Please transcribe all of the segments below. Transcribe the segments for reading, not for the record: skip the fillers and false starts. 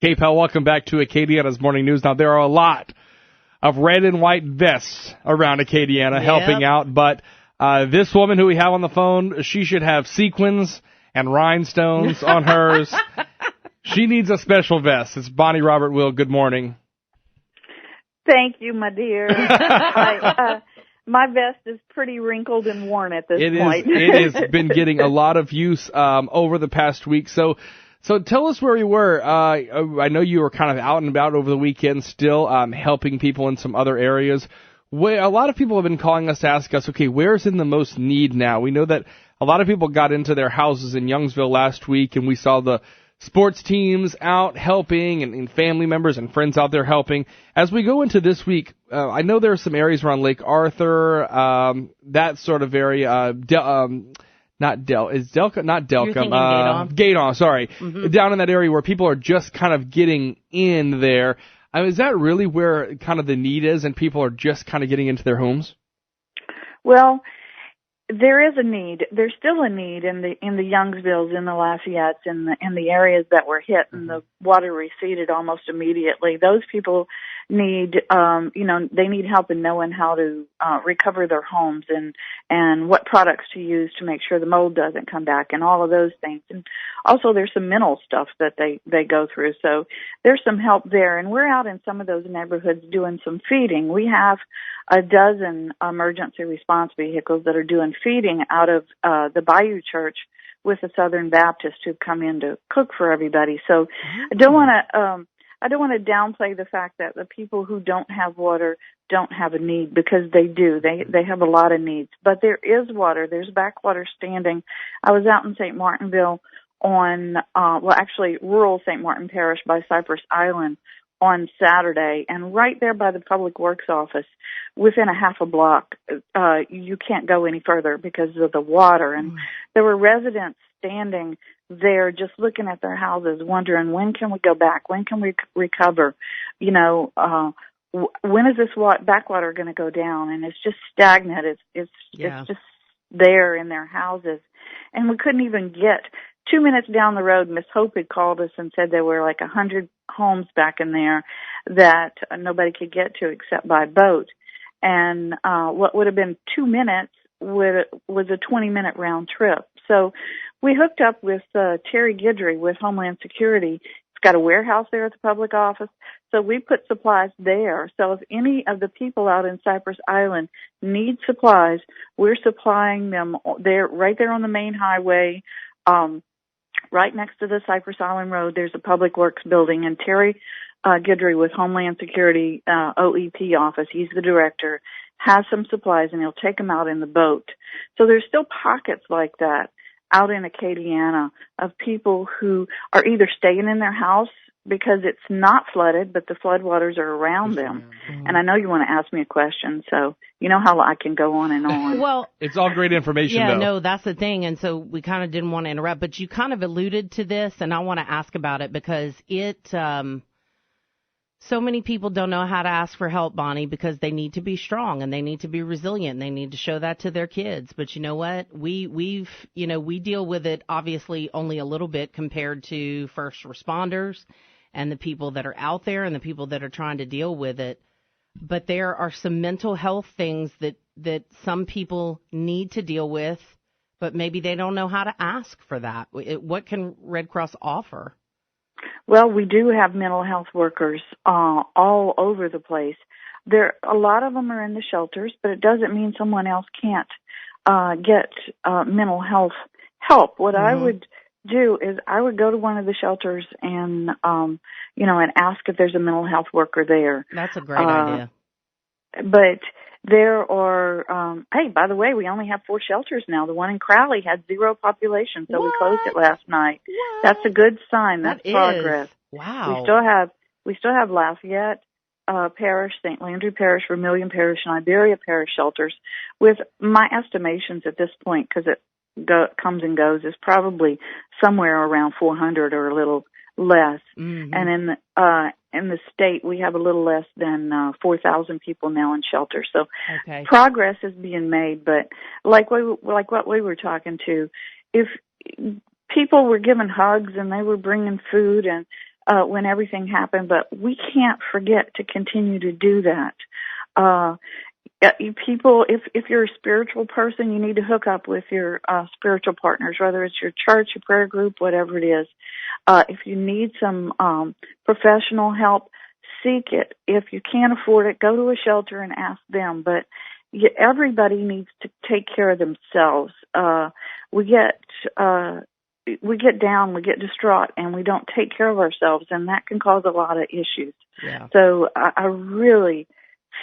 Hey, pal, welcome back to Acadiana's Morning News. Now, there are a lot of red and white vests around Acadiana helping out, but this woman who we have on the phone, she should have sequins and rhinestones on hers. She needs a special vest. It's Bonnie Robert Will. Good morning. Thank you, my dear. My vest is pretty wrinkled and worn at this point. It has been getting a lot of use over the past week. So tell us where you were. I know you were kind of out and about over the weekend still helping people in some other areas. A lot of people have been calling us to ask us, okay, where's in the most need now? We know that a lot of people got into their houses in Youngsville last week, and we saw the sports teams out helping and family members and friends out there helping. As we go into this week, I know there are some areas around Lake Arthur, that sort of area, Gaydon, sorry. Mm-hmm. Down in that area where people are just kind of getting in there. Is that really where kind of the need is and people are just kind of getting into their homes? Well, there is a need. There's still a need in the Youngsvilles, in the Lafayettes, in the areas that were hit and the water receded almost immediately. Those people need, they need help in knowing how to recover their homes and what products to use to make sure the mold doesn't come back and all of those things. And also there's some mental stuff that they go through. So there's some help there. And we're out in some of those neighborhoods doing some feeding. We have a dozen emergency response vehicles that are doing feeding out of the Bayou Church with the Southern Baptists who've come in to cook for everybody. So I don't want to downplay the fact that the people who don't have water don't have a need, because they do. They have a lot of needs. But there is water. There's backwater standing. I was out in St. Martinville on, rural St. Martin Parish by Cypress Island on Saturday, and right there by the Public Works office, within a half a block, you can't go any further because of the water. And there were residents standing there just looking at their houses, wondering, when can we go back? When can we recover? When is this backwater going to go down? And it's just stagnant. It's just there in their houses. And we couldn't even get 2 minutes down the road. Miss Hope had called us and said there were like 100 homes back in there that nobody could get to except by boat. And what would have been 2 minutes was a 20-minute round trip. So we hooked up with Terry Guidry with Homeland Security. He's got a warehouse there at the public office. So we put supplies there. So if any of the people out in Cypress Island need supplies, we're supplying them there, right there on the main highway. Right next to the Cypress Island Road, there's a public works building, and Terry Guidry with Homeland Security OEP office, he's the director, has some supplies, and he'll take them out in the boat. So there's still pockets like that out in Acadiana of people who are either staying in their house because it's not flooded, but the floodwaters are around them. Mm-hmm. And I know you want to ask me a question, so you know how I can go on and on. Well, it's all great information, though. Yeah, no, that's the thing. And so we kind of didn't want to interrupt, but you kind of alluded to this, and I want to ask about it because so many people don't know how to ask for help, Bonnie, because they need to be strong and they need to be resilient. And they need to show that to their kids. But you know what? We deal with it obviously only a little bit compared to first responders and the people that are out there and the people that are trying to deal with it. But there are some mental health things that some people need to deal with, but maybe they don't know how to ask for that. What can Red Cross offer? Well, we do have mental health workers all over the place. A lot of them are in the shelters, but it doesn't mean someone else can't get mental health help. What I would do is I would go to one of the shelters and and ask if there's a mental health worker there. That's a great idea. But there are, by the way, we only have 4 shelters now. The one in Crowley had 0 population, so we closed it last night. What? That's a good sign. That's progress. Wow. We still have Lafayette Parish, St. Landry Parish, Vermilion Parish, and Iberia Parish shelters. With my estimations at this point, because it comes and goes, is probably somewhere around 400 or a little less. Mm-hmm. And in the state, we have a little less than 4,000 people now in shelter. So progress is being made. But like what we were talking to, if people were giving hugs and they were bringing food and when everything happened, but we can't forget to continue to do that. People, if you're a spiritual person, you need to hook up with your spiritual partners, whether it's your church, your prayer group, whatever it is. If you need some professional help, seek it. If you can't afford it, go to a shelter and ask them. But everybody needs to take care of themselves. We get down, we get distraught, and we don't take care of ourselves, and that can cause a lot of issues. Yeah. So I really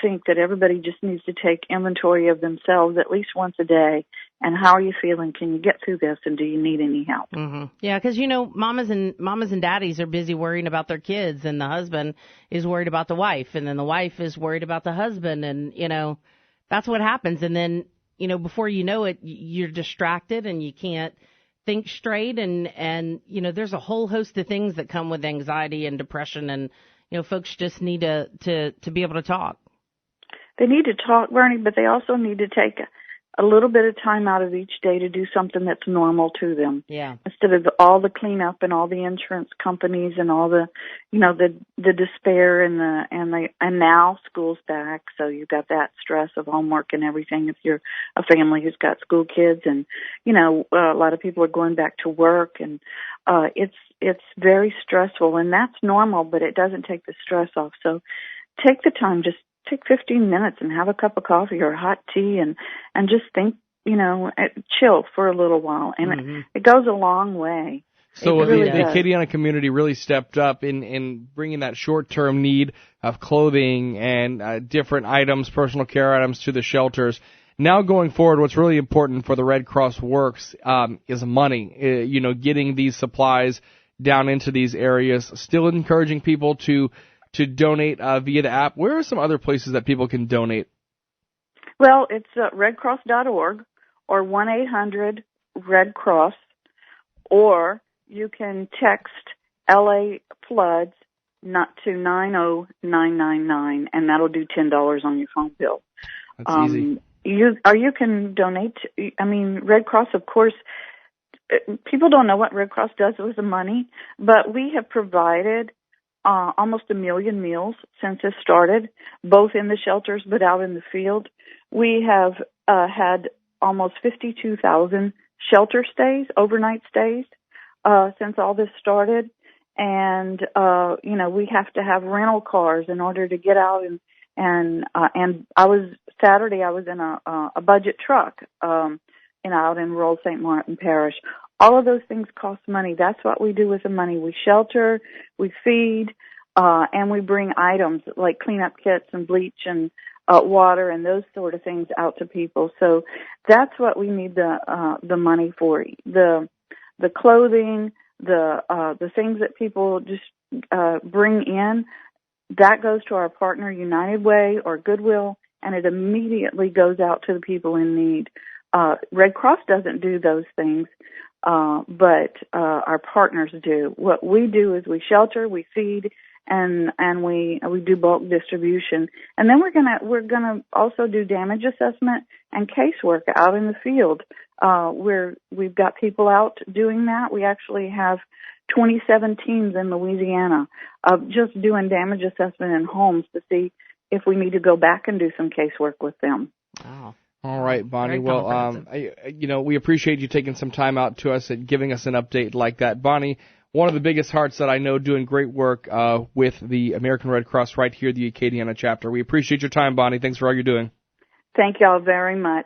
think that everybody just needs to take inventory of themselves at least once a day. And how are you feeling? Can you get through this? And do you need any help? Mm-hmm. Yeah, because mamas and daddies are busy worrying about their kids, and the husband is worried about the wife, and then the wife is worried about the husband, and that's what happens. And then before you know it, you're distracted and you can't think straight, and there's a whole host of things that come with anxiety and depression, and folks just need to be able to talk. They need to talk, Bernie, but they also need to take a little bit of time out of each day to do something that's normal to them. Yeah. Instead of all the cleanup and all the insurance companies and all the, the despair and now school's back, so you've got that stress of homework and everything. If you're a family who's got school kids, and a lot of people are going back to work, and it's very stressful, and that's normal, but it doesn't take the stress off. So take the time, just take 15 minutes and have a cup of coffee or hot tea and just think, chill for a little while. And it goes a long way. So really the Acadiana community really stepped up in bringing that short-term need of clothing and different items, personal care items to the shelters. Now going forward, what's really important for the Red Cross Works is money, getting these supplies down into these areas, still encouraging people to donate via the app. Where are some other places that people can donate? Well, it's redcross.org or 1-800-RED-CROSS, or you can text LA Floods not to 90999, and that'll do $10 on your phone bill. That's easy. You can donate. Red Cross, of course, people don't know what Red Cross does with the money, but we have provided almost 1 million meals since this started, both in the shelters but out in the field. We have had almost 52,000 shelter stays, overnight stays, since all this started. And we have to have rental cars in order to get out. And Saturday I was in a budget truck, out in rural St. Martin Parish. All of those things cost money. That's what we do with the money. We shelter, we feed, and we bring items like cleanup kits and bleach and water and those sort of things out to people. So that's what we need the money for. The clothing, the things that people just bring in, that goes to our partner United Way or Goodwill, and it immediately goes out to the people in need. Red Cross doesn't do those things. But our partners do. What we do is we shelter, we feed, and we do bulk distribution. And then we're gonna also do damage assessment and casework out in the field. We've got people out doing that. We actually have 27 teams in Louisiana just doing damage assessment in homes to see if we need to go back and do some casework with them. Wow. All right, Bonnie. Well, we appreciate you taking some time out to us and giving us an update like that. Bonnie, one of the biggest hearts that I know, doing great work with the American Red Cross right here, the Acadiana chapter. We appreciate your time, Bonnie. Thanks for all you're doing. Thank y'all very much.